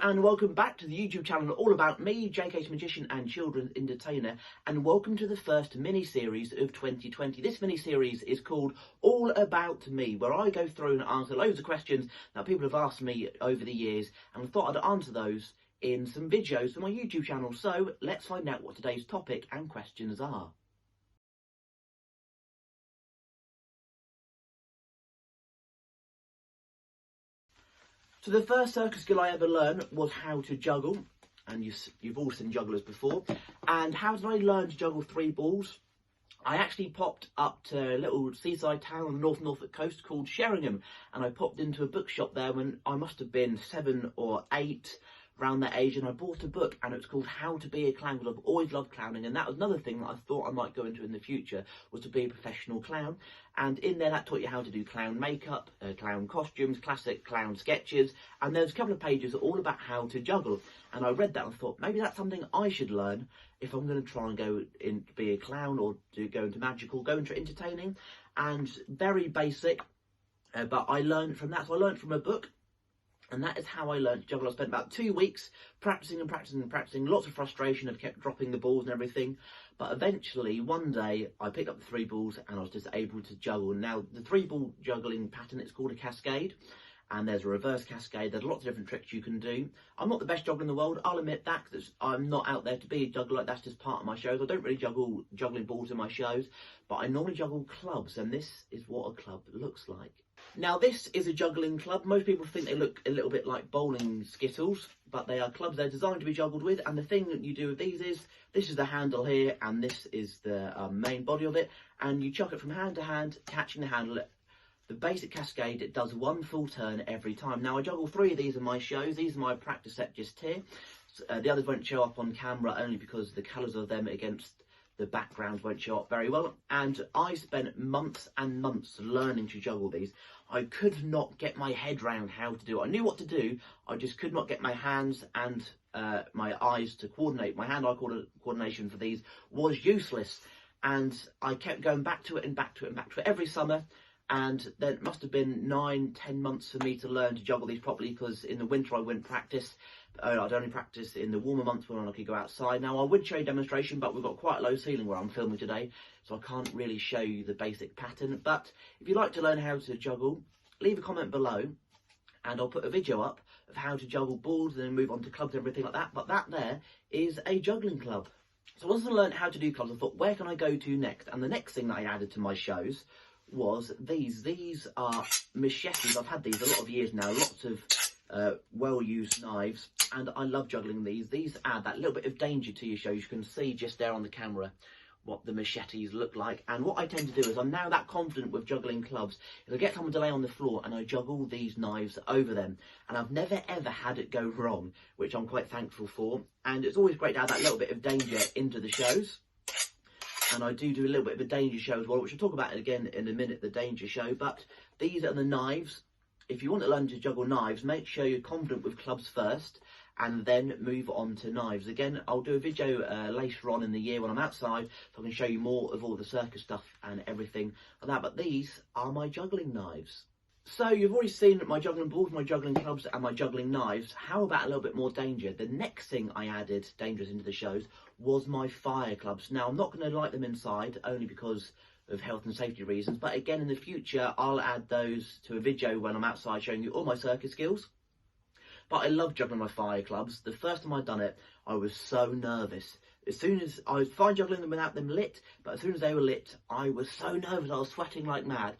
and welcome back to the YouTube channel all about me, JK's Magician and Children's Entertainer, and welcome to the first mini-series of 2020. This mini-series is called All About Me, where I go through and answer loads of questions that people have asked me over the years, and I thought I'd answer those in some videos for my YouTube channel. So let's find out what today's topic and questions are. So the first circus skill I ever learned was how to juggle, and you've all seen jugglers before. And how did I learn to juggle 3 balls? I actually popped up to a little seaside town on the Norfolk coast called Sheringham, and I popped into a bookshop there when I must have been 7 or 8, around that age, and I bought a book, and it was called How to Be a Clown, because I've always loved clowning, and that was another thing that I thought I might go into in the future, was to be a professional clown. And in there that taught you how to do clown makeup, clown costumes, classic clown sketches, and there's a couple of pages all about how to juggle. And I read that and thought, maybe that's something I should learn if I'm going to try and go in to be a clown, or to go into magical, go into entertaining. And very basic, but I learned from that. So I learned from a book, and that is how I learned to juggle. I spent about 2 weeks practicing and practicing and practicing. Lots of frustration. I've kept dropping the balls and everything. But eventually, one day, I picked up the 3 balls and I was just able to juggle. Now, the 3-ball juggling pattern, it's called a cascade. And there's a reverse cascade. There's lots of different tricks you can do. I'm not the best juggler in the world. I'll admit that, because I'm not out there to be a juggler. That's just part of my shows. I don't really juggle juggling balls in my shows. But I normally juggle clubs. And this is what a club looks like. Now, this is a juggling club. Most people think they look a little bit like bowling skittles, but they are clubs. They're designed to be juggled with, and the thing that you do with these is, this is the handle here, and this is the main body of it, and you chuck it from hand to hand, catching the handle. The basic cascade, it does 1 full turn every time. Now, I juggle 3 of these in my shows. These are my practice set just here. The others won't show up on camera, only because the colours of them against the backgrounds won't show up very well. And I spent months and months learning to juggle these. I could not get my head round how to do it. I knew what to do, I just could not get my hands and my eyes to coordinate. My hand-eye coordination for these was useless. And I kept going back to it and back to it and back to it every summer. And then it must have been 9-10 months for me to learn to juggle these properly, because in the winter I wouldn't practice. I'd only practice in the warmer months when I could go outside. Now, I would show you a demonstration, but we've got quite a low ceiling where I'm filming today, so I can't really show you the basic pattern. But if you'd like to learn how to juggle, leave a comment below, and I'll put a video up of how to juggle balls and then move on to clubs and everything like that. But that there is a juggling club. So once I learned how to do clubs, I thought, where can I go to next? And the next thing that I added to my shows was these. These are machetes. I've had these a lot of years now, lots of well-used knives, and I love juggling these. These add that little bit of danger to your shows. You can see just there on the camera what the machetes look like. And what I tend to do is, I'm now that confident with juggling clubs, if I get someone to lay on the floor and I juggle these knives over them, and I've never ever had it go wrong, which I'm quite thankful for. And it's always great to add that little bit of danger into the shows. And I do a little bit of a danger show as well, which I'll talk about again in a minute, the danger show. But these are the knives. If you want to learn to juggle knives, make sure you're confident with clubs first, and then move on to knives. Again, I'll do a video later on in the year when I'm outside, so I can show you more of all the circus stuff and everything like that. But these are my juggling knives. So you've already seen my juggling balls, my juggling clubs and my juggling knives. How about a little bit more danger? The next thing I added dangerous into the shows was my fire clubs. Now, I'm not going to light them inside, only because of health and safety reasons, but again, in the future I'll add those to a video when I'm outside showing you all my circus skills. But I love juggling my fire clubs. The first time I'd done it, I was so nervous. As soon as I was fine juggling them without them lit, but as soon as they were lit, I was so nervous. I was sweating like mad.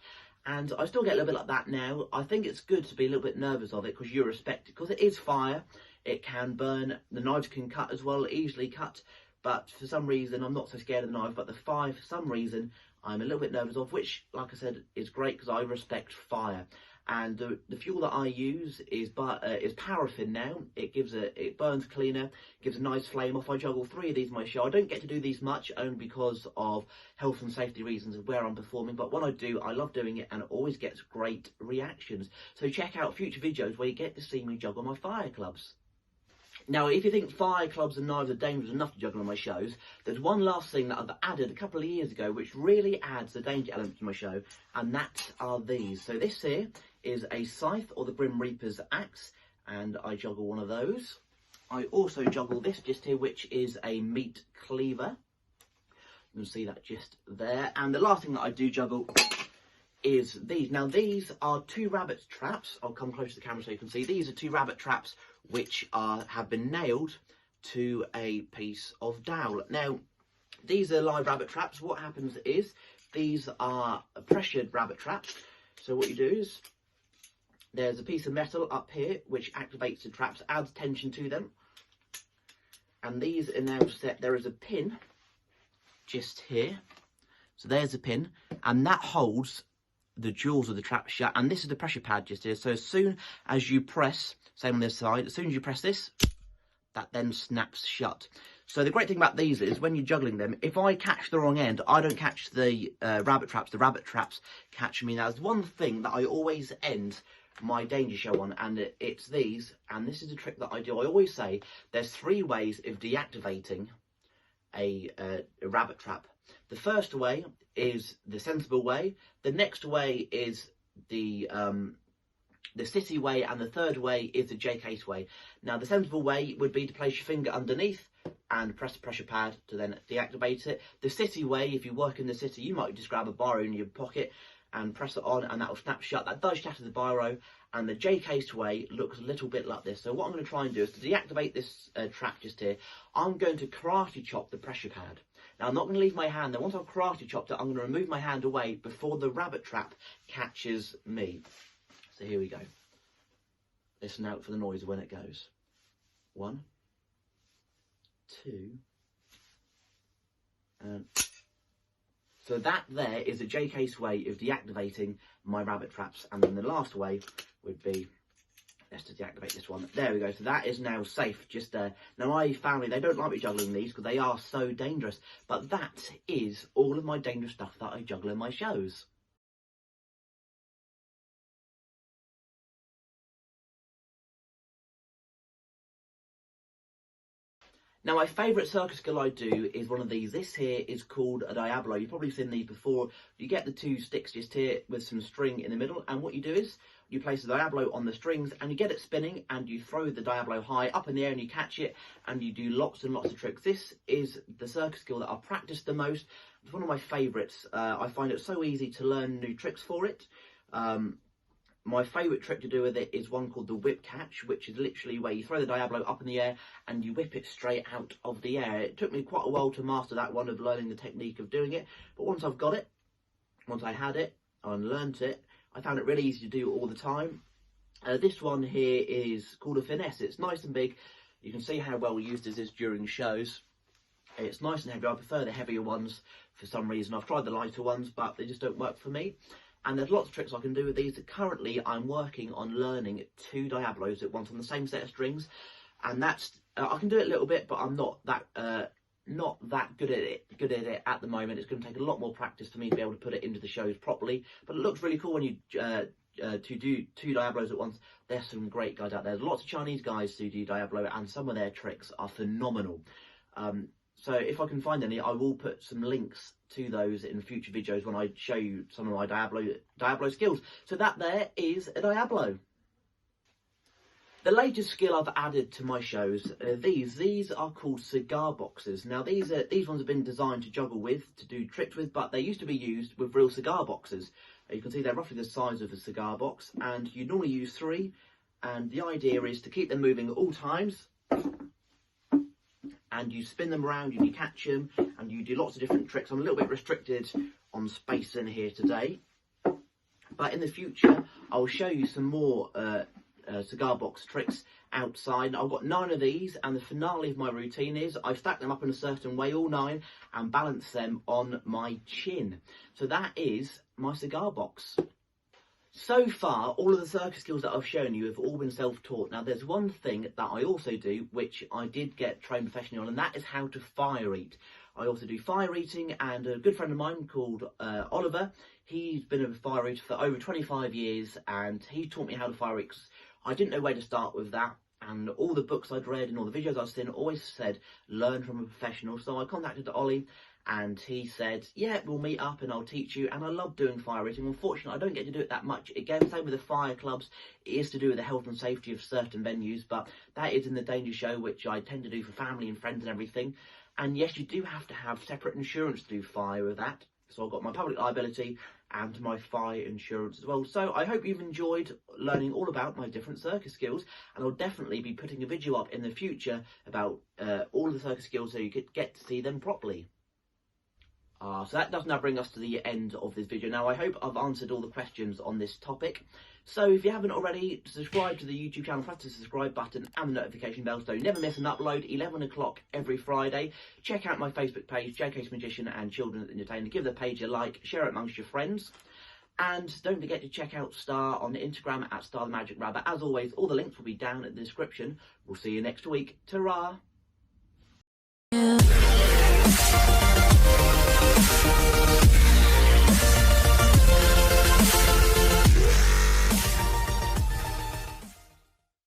And I still get a little bit like that now. I think it's good to be a little bit nervous of it, because you respect it, because it is fire. It can burn. The knives can cut as well, easily cut. But for some reason, I'm not so scared of the knife. But the fire, for some reason, I'm a little bit nervous of, which, like I said, is great, because I respect fire. And the fuel that I use is paraffin now. It burns cleaner, gives a nice flame off. I juggle 3 of these in my show. I don't get to do these much, only because of health and safety reasons of where I'm performing. But when I do, I love doing it, and it always gets great reactions. So check out future videos where you get to see me juggle my fire clubs. Now, if you think fire clubs and knives are dangerous enough to juggle on my shows, there's one last thing that I've added a couple of years ago, which really adds the danger element to my show, and that are these. So this here is a scythe, or the Grim Reaper's axe, and I juggle one of those. I also juggle this just here, which is a meat cleaver. You can see that just there. And the last thing that I do juggle is these. Now these are 2 rabbit traps. I'll come close to the camera so you can see. These are 2 rabbit traps which have been nailed to a piece of dowel. Now these are live rabbit traps. What happens is these are pressured rabbit traps. So what you do is there's a piece of metal up here which activates the traps, adds tension to them. And these are now set. There is a pin just here. So there's a pin, and that holds the jaws of the trap shut. And this is the pressure pad just here. So as soon as you press, same on this side, as soon as you press this, that then snaps shut. So the great thing about these is when you're juggling them, if I catch the wrong end, I don't catch the rabbit traps catch me. Now there's one thing that I always end my danger show on, and it's these, and this is a trick that I do. I always say there's 3 ways of deactivating a rabbit trap. The first way is the sensible way, the next way is the city way, and the third way is the J-case way. Now the sensible way would be to place your finger underneath and press the pressure pad to then deactivate it. The city way, if you work in the city, you might just grab a biro in your pocket and press it on, and that will snap shut. That does shatter the biro. And the J-case way looks a little bit like this. So what I'm going to try and do is to deactivate this trap just here, I'm going to karate chop the pressure pad. Now I'm not going to leave my hand there. Once I've karate chopped it, I'm going to remove my hand away before the rabbit trap catches me. So here we go. Listen out for the noise of when it goes. 1, 2, and so that there is a J-case way of deactivating my rabbit traps. And then the last way would be, let's just deactivate this one. There we go. So that is now safe just there. Now my family, they don't like me juggling these because they are so dangerous. But that is all of my dangerous stuff that I juggle in my shows. Now my favourite circus skill I do is one of these. This here is called a Diablo. You've probably seen these before. You get the 2 sticks just here with some string in the middle, and what you do is you place the Diablo on the strings and you get it spinning, and you throw the Diablo high up in the air and you catch it, and you do lots and lots of tricks. This is the circus skill that I've practiced the most. It's one of my favourites. I find it so easy to learn new tricks for it. My favourite trick to do with it is one called the whip catch, which is literally where you throw the Diablo up in the air and you whip it straight out of the air. It took me quite a while to master that one, of learning the technique of doing it. But once I've got it, once I had it and learnt it, I found it really easy to do all the time. This one here is called a finesse. It's nice and big. You can see how well used this is during shows. It's nice and heavy. I prefer the heavier ones for some reason. I've tried the lighter ones, but they just don't work for me. And there's lots of tricks I can do with these. Currently, I'm working on learning 2 Diablos at once on the same set of strings, and that's I can do it a little bit, but I'm not that good at it at the moment. It's going to take a lot more practice for me to be able to put it into the shows properly. But it looks really cool when you to do 2 Diablos at once. There's some great guys out there. There's lots of Chinese guys who do Diablo, and some of their tricks are phenomenal. So if I can find any, I will put some links to those in future videos when I show you some of my Diablo skills. So that there is a Diablo. The latest skill I've added to my shows are these are called cigar boxes. Now these ones have been designed to juggle with, to do tricks with, but they used to be used with real cigar boxes. You can see they're roughly the size of a cigar box, and you normally use 3, and the idea is to keep them moving at all times. And you spin them around and you catch them, and you do lots of different tricks. I'm a little bit restricted on space in here today, but in the future I'll show you some more cigar box tricks outside. I've got 9 of these, and the finale of my routine is I've stacked them up in a certain way, all 9, and balanced them on my chin. So that is my cigar box. So far, all of the circus skills that I've shown you have all been self-taught. Now, there's one thing that I also do, which I did get trained professionally on, and that is how to fire eat. I also do fire eating, and a good friend of mine called Oliver, he's been a fire eater for over 25 years, and he taught me how to fire eat. I didn't know where to start with that, and all the books I'd read and all the videos I've seen always said learn from a professional. So I contacted Ollie and he said, yeah, we'll meet up and I'll teach you. And I love doing fire eating. Unfortunately, I don't get to do it that much. Again, same with the fire clubs. It is to do with the health and safety of certain venues, but that is in the danger show, which I tend to do for family and friends and everything. And yes, you do have to have separate insurance to do fire with that. So I've got my public liability and my fire insurance as well. So I hope you've enjoyed learning all about my different circus skills, and I'll definitely be putting a video up in the future about all of the circus skills so you could get to see them properly. So that does now bring us to the end of this video. Now I hope I've answered all the questions on this topic. So if you haven't already, subscribe to the YouTube channel, press the subscribe button and the notification bell so you never miss an upload, 11 o'clock every Friday. Check out my Facebook page, JK's Magician and Children's Entertainer. Give the page a like, share it amongst your friends. And don't forget to check out Star on Instagram at Star the Magic Rabbit. As always, all the links will be down in the description. We'll see you next week. Ta-ra!